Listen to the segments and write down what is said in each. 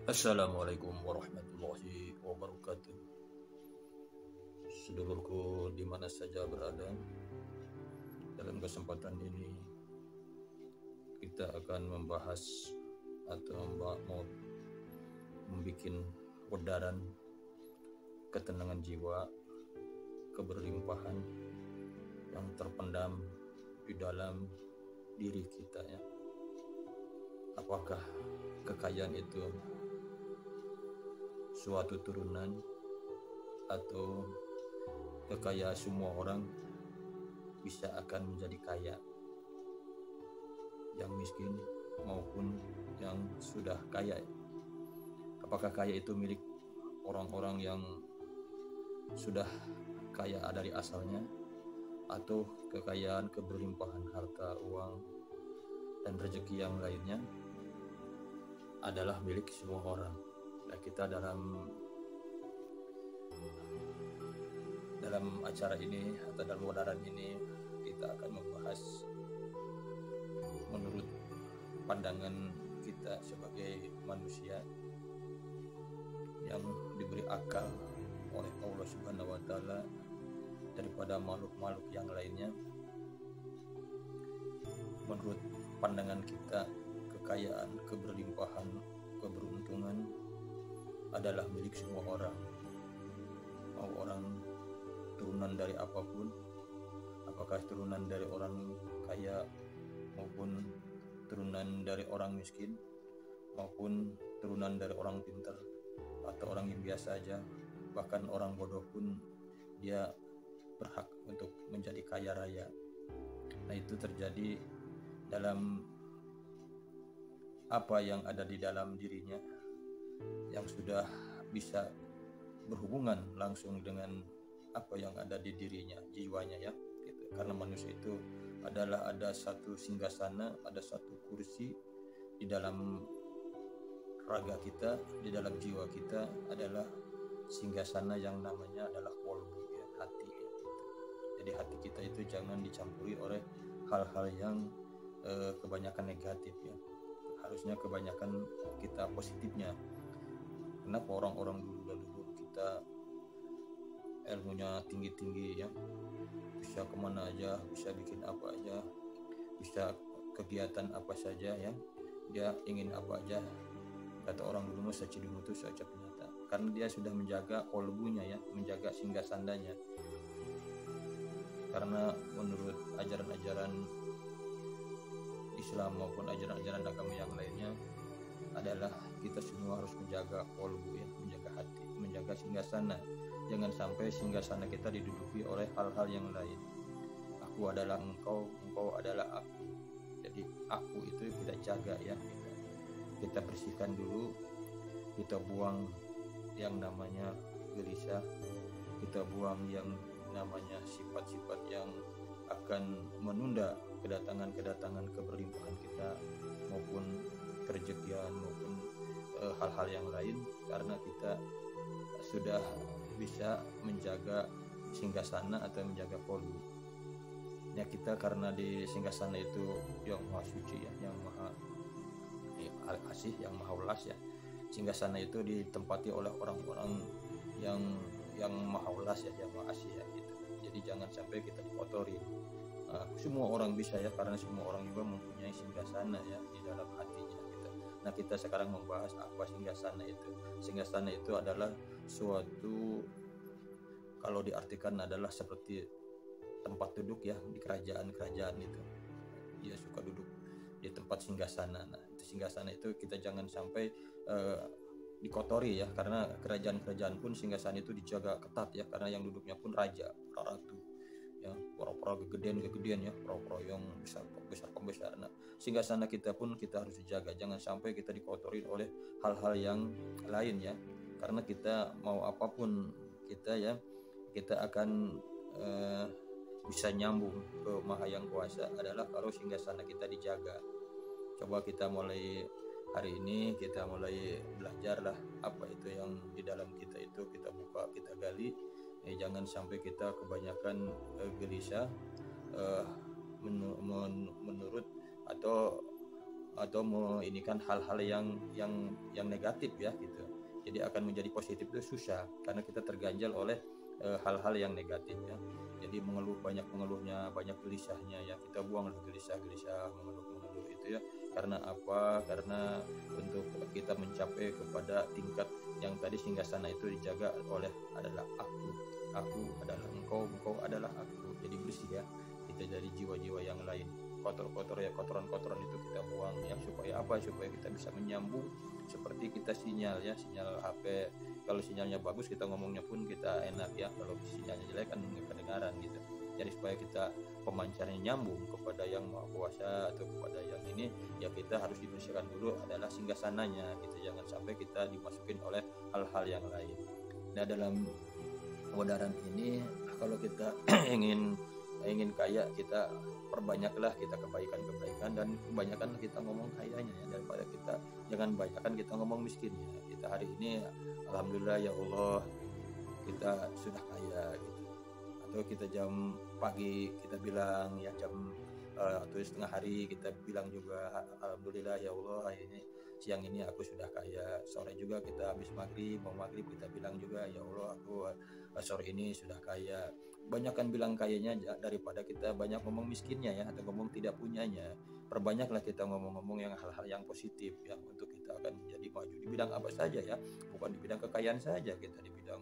Assalamualaikum warahmatullahi wabarakatuh. Sedulurku di mana saja berada, dalam kesempatan ini kita akan membahas atau mau membuat wedaran ketenangan jiwa, keberlimpahan yang terpendam di dalam diri kita ya. Apakah kekayaan itu suatu turunan atau kekayaan semua orang bisa akan menjadi kaya, yang miskin maupun yang sudah kaya? Apakah kaya itu milik orang-orang yang sudah kaya dari asalnya, atau kekayaan keberlimpahan harta, uang, dan rezeki yang lainnya adalah milik semua orang? Nah, kita dalam acara ini atau dalam wedaran ini kita akan membahas menurut pandangan kita sebagai manusia yang diberi akal oleh Allah Subhanahu wa taala daripada makhluk-makhluk yang lainnya. Menurut pandangan kita, kekayaan, keberlimpahan, keberuntungan adalah milik semua orang, mau orang turunan dari apapun, apakah turunan dari orang kaya maupun turunan dari orang miskin, maupun turunan dari orang pintar atau orang yang biasa aja, bahkan orang bodoh pun dia berhak untuk menjadi kaya raya. Nah, itu terjadi dalam apa yang ada di dalam dirinya, yang sudah bisa berhubungan langsung dengan apa yang ada di dirinya, jiwanya ya gitu. Karena manusia itu ada satu singgasana, ada satu kursi di dalam raga kita, di dalam jiwa kita, adalah singgasana yang namanya adalah kolbu ya, hati ya, gitu. Jadi hati kita itu jangan dicampuri oleh hal-hal yang kebanyakan negatif ya. Harusnya kebanyakan kita positifnya. Kenapa orang-orang dulu kita ilmunya tinggi-tinggi ya, bisa kemana aja, bisa bikin apa aja, bisa kegiatan apa saja ya, dia ingin apa aja, kata orang dulu mah sacidungu itu saja penyata, karena dia sudah menjaga kolbunya ya, menjaga singgasandanya. Karena menurut ajaran-ajaran Islam maupun ajaran-ajaran agama yang lainnya adalah kita semua harus menjaga kolbu ya, menjaga hati, menjaga singgasana. Jangan sampai singgasana kita diduduki oleh hal-hal yang lain. Aku adalah engkau, engkau adalah aku. Jadi aku itu kita jaga ya, kita bersihkan dulu, kita buang yang namanya gelisah, kita buang yang namanya sifat-sifat yang akan menunda kedatangan keberlimpahan kita, maupun kerejekian, maupun hal-hal yang lain, karena kita sudah bisa menjaga singgasana atau menjaga kolbu ya kita. Karena di singgasana itu yang maha suci ya, yang maha asih, yang maha ulas ya. Singgasana itu ditempati oleh orang-orang yang maha ulas ya, yang maha asih ya gitu. Jadi jangan sampai kita dikotori. Semua orang bisa ya, karena semua orang juga mempunyai singgasana ya di dalam hatinya gitu. Nah, kita sekarang membahas apa singgasana itu. Singgasana itu adalah suatu, kalau diartikan adalah seperti tempat duduk ya di kerajaan-kerajaan itu. Dia suka duduk di tempat singgasana. Nah, singgasana itu kita jangan sampai dikotori ya, karena kerajaan-kerajaan pun singgasana itu dijaga ketat ya, karena yang duduknya pun raja, ratu ya, para-para gedean ya, para-para yang besar pembesar. Nah, singgasana kita pun kita harus dijaga, jangan sampai kita dikotori oleh hal-hal yang lain ya. Karena kita mau apapun kita ya, kita akan bisa nyambung ke Maha Yang Kuasa adalah kalau singgasana kita dijaga. Coba kita mulai hari ini, kita mulai belajar lah apa itu yang di dalam kita itu, kita buka, kita gali. Jangan sampai kita kebanyakan gelisah menurut atau atau ini kan hal-hal yang negatif ya gitu. Jadi akan menjadi positif itu susah karena kita terganjal oleh hal-hal yang negatif ya. Jadi banyak mengeluhnya, banyak gelisahnya ya, kita buanglah gelisah-gelisah, mengeluh itu ya. Karena apa? Karena untuk kita mencapai kepada tingkat yang tadi singgasana itu dijaga oleh adalah aku adalah engkau adalah aku. Jadi bersih ya kita dari jiwa-jiwa yang lain, kotor-kotor ya, kotoran-kotoran itu kita buang ya, supaya apa? Supaya kita bisa menyambung seperti kita sinyal ya, sinyal HP. Kalau sinyalnya bagus kita ngomongnya pun kita enak ya, kalau sinyalnya jelek kan nggak kedengaran gitu. Jadi supaya kita pemancarnya nyambung kepada yang Maha Kuasa atau kepada yang ini ya, kita harus dibersihkan dulu adalah singgasananya gitu. Jangan sampai kita dimasukin oleh hal-hal yang lain. Nah, dalam kebenaran ini kalau kita ingin kaya, kita perbanyaklah kita kebaikan dan kebanyakan kita ngomong kayanya ya, daripada kita jangan banyakkan kita ngomong miskinnya. Kita hari ini alhamdulillah ya Allah kita sudah kaya gitu. Atau kita jam pagi kita bilang ya, jam atau setengah hari kita bilang juga alhamdulillah ya Allah ini siang ini aku sudah kaya. Sore juga kita habis mau maghrib kita bilang juga ya Allah aku sore ini sudah kaya. Banyakkan bilang kayanya daripada kita banyak ngomong miskinnya ya, atau ngomong tidak punyanya. Perbanyaklah kita ngomong-ngomong yang hal-hal yang positif ya, untuk kita akan menjadi maju di bidang apa saja ya, bukan di bidang kekayaan saja, kita di bidang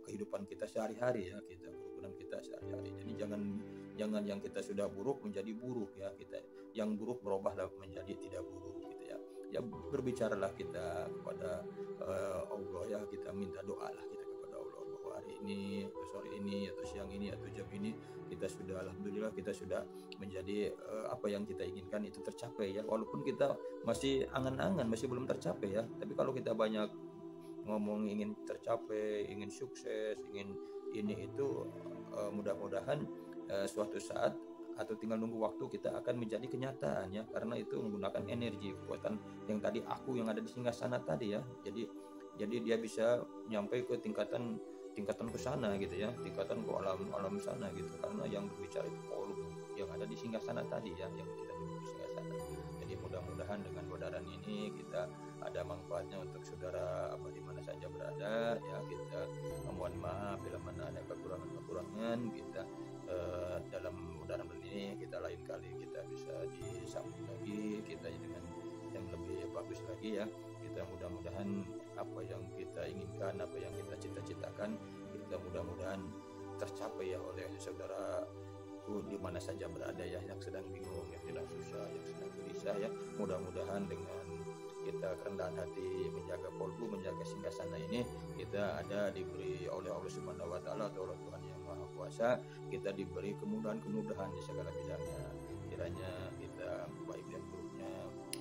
kehidupan kita sehari-hari ya, kita kerukunan kita sehari-hari. Jadi jangan yang kita sudah buruk menjadi buruk ya, kita yang buruk berubahlah menjadi tidak buruk gitu ya. Ya berbicaralah kita kepada Allah ya, kita minta doalah kita kepada Allah bahwa hari ini atau sore ini atau siang ini atau jam ini kita sudah alhamdulillah kita sudah menjadi apa yang kita inginkan itu tercapai ya, walaupun kita masih angan-angan, masih belum tercapai ya. Tapi kalau kita banyak ngomong ingin tercapai, ingin sukses, ingin ini itu mudah-mudahan suatu saat atau tinggal nunggu waktu kita akan menjadi kenyataan ya, karena itu menggunakan energi kekuatan yang tadi aku yang ada di singgasana tadi ya. Jadi dia bisa nyampe ke tingkatan ke sana gitu ya, tingkatan ke alam sana gitu, karena yang berbicara itu kolbu yang ada di singgasana tadi ya, yang kita duduk di singgasana. Jadi mudah-mudahan dengan bodaran ini kita ada manfaatnya untuk saudara apa di mana saja berada ya. Kita mohon maaf bila mana ada kekurangan kita dalam bodaran ini, kita lain kali kita bisa disambung lagi kita dengan yang lebih bagus lagi ya. Kita mudah-mudahan apa yang kita inginkan, apa yang kita cita-citakan, kita mudah-mudahan tercapai ya oleh saudara di mana saja berada ya, yang sedang bingung, yang sedang susah, yang sedang gelisah ya. Mudah-mudahan dengan kita kerendahan hati menjaga kolbu, menjaga singgasana ini, kita ada diberi oleh Allah Subhanahu wa taala atau oleh Tuhan yang Maha Kuasa, kita diberi kemudahan-kemudahan di segala bidangnya. Kiranya kita baik dan buruknya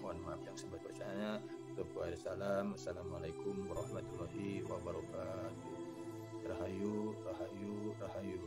mohon maaf yang sebaik-baiknya. Assalamualaikum warahmatullahi wabarakatuh. Rahayu, rahayu, rahayu.